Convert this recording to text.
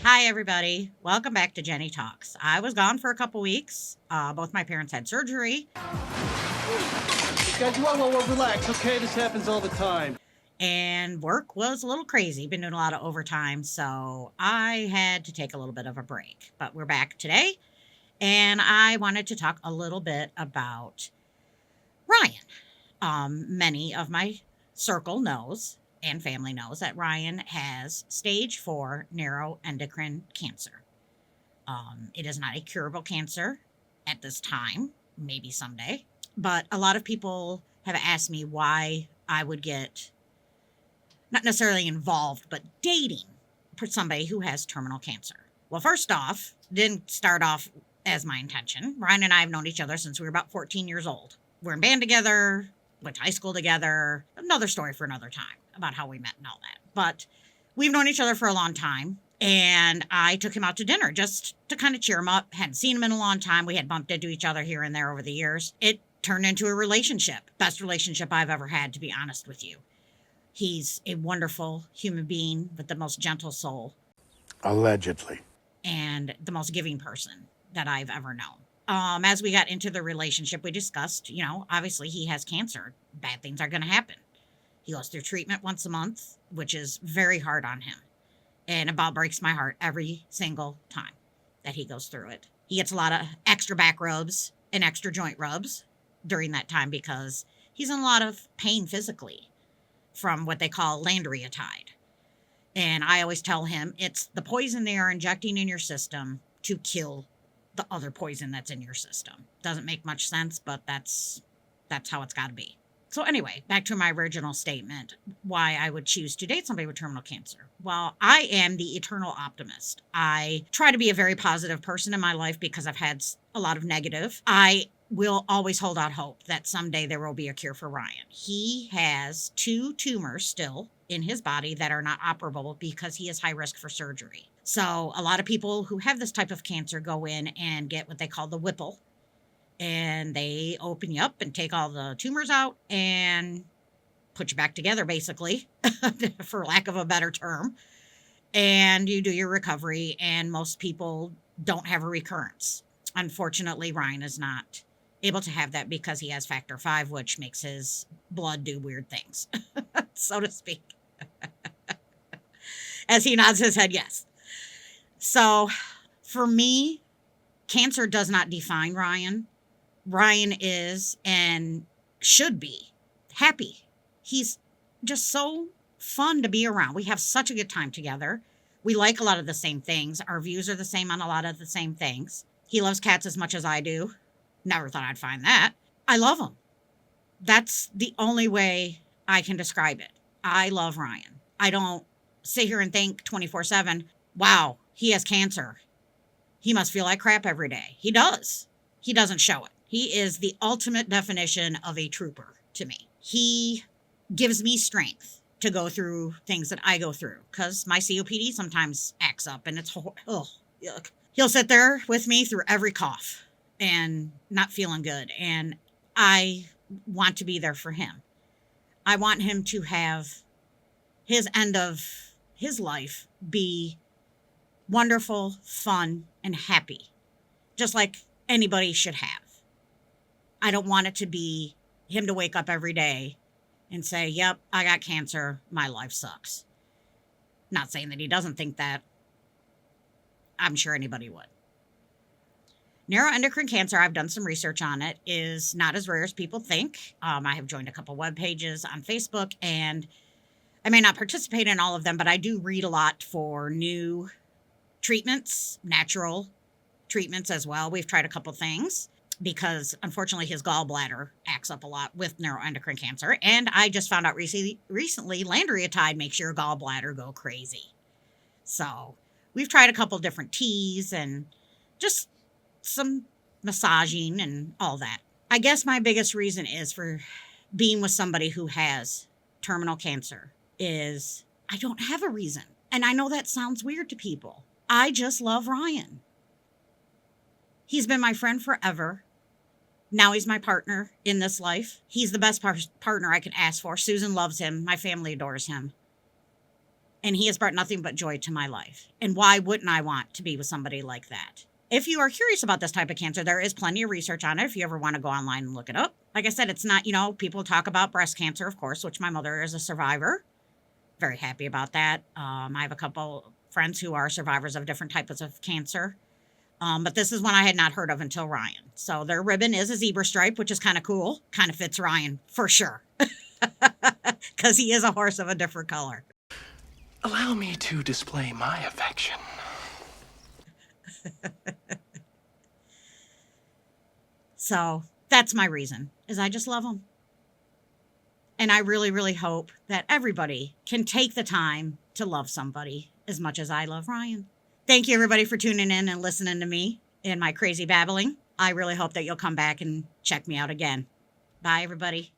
Hi, everybody. Welcome back to Jenny Talks. I was gone for a couple weeks. Both my parents had surgery, Guys, whoa, relax, okay? This happens all the time. and work was a little crazy. Been doing a lot of overtime, so I had to take a little bit of a break. But we're back today, and I wanted to talk a little bit about Ryan. Many of my circle knows and family knows that Ryan has stage 4 neuroendocrine cancer. It is not a curable cancer at this time, maybe someday. But a lot of people have asked me why I would get not necessarily involved, but dating for somebody who has terminal cancer. Well, first off, didn't start off as my intention. Ryan and I have known each other since we were about 14 years old. We're in band together, went to high school together. Another story for another time about how we met and all that. But we've known each other for a long time. And I took him out to dinner just to kind of cheer him up. Hadn't seen him in a long time. We had bumped into each other here and there over the years. It turned into a relationship. Best relationship I've ever had, to be honest with you. He's a wonderful human being with the most gentle soul Allegedly. and the most giving person that I've ever known. As we got into the relationship, we discussed, obviously he has cancer. Bad things are going to happen. He goes through treatment once a month, which is very hard on him. And about breaks my heart every single time that he goes through it. He gets a lot of extra back rubs and extra joint rubs during that time because he's in a lot of pain physically from what they call landriatide. And I always tell him it's the poison they are injecting in your system to kill the other poison that's in your system. Doesn't make much sense, but that's how it's got to be. So anyway, back to my original statement, why I would choose to date somebody with terminal cancer. Well, I am the eternal optimist. I try to be a very positive person in my life because I've had a lot of negative. I will always hold out hope that someday there will be a cure for Ryan. He has 2 tumors still in his body that are not operable because he is high risk for surgery. So a lot of people who have this type of cancer go in and get what they call the Whipple, and they open you up and take all the tumors out and put you back together, basically, for lack of a better term. And you do your recovery, and most people don't have a recurrence. Unfortunately, Ryan is not able to have that because he has factor 5, which makes his blood do weird things, so to speak. As he nods his head, yes. So for me, cancer does not define Ryan. Ryan is and should be happy. He's just so fun to be around. We have such a good time together. We like a lot of the same things. Our views are the same on a lot of the same things. He loves cats as much as I do. Never thought I'd find that. I love him. That's the only way I can describe it. I love Ryan. I don't sit here and think 24/7, wow, he has cancer. He must feel like crap every day. He does. He doesn't show it. He is the ultimate definition of a trooper to me. He gives me strength to go through things that I go through because my COPD sometimes acts up and it's, yuck. He'll sit there with me through every cough and not feeling good. And I want to be there for him. I want him to have his end of his life be wonderful, fun, and happy, just like anybody should have. I don't want it to be him to wake up every day and say, yep, I got cancer. My life sucks. Not saying that he doesn't think that. I'm sure anybody would. Neuroendocrine cancer, I've done some research on it, is not as rare as people think. I have joined a couple web pages on Facebook, and I may not participate in all of them, but I do read a lot for new treatments, natural treatments as well. We've tried a couple things because unfortunately his gallbladder acts up a lot with neuroendocrine cancer. And I just found out recently landriatide makes your gallbladder go crazy. So we've tried a couple different teas and just some massaging and all that. I guess my biggest reason is for being with somebody who has terminal cancer is I don't have a reason. And I know that sounds weird to people. I just love Ryan. He's been my friend forever. Now he's my partner in this life. He's the best partner I could ask for. Susan loves him. My family adores him. And he has brought nothing but joy to my life. And why wouldn't I want to be with somebody like that? If you are curious about this type of cancer, there is plenty of research on it if you ever want to go online and look it up. Like I said, it's not, people talk about breast cancer, of course, which my mother is a survivor. Very happy about that. I have a couple friends who are survivors of different types of cancer. But this is one I had not heard of until Ryan. So their ribbon is a zebra stripe, which is kind of cool. Kind of fits Ryan for sure. Because he is a horse of a different color. Allow me to display my affection. So that's my reason, is I just love him. And I really, really hope that everybody can take the time to love somebody as much as I love Ryan. Thank you, everybody, for tuning in and listening to me and my crazy babbling. I really hope that you'll come back and check me out again. Bye, everybody.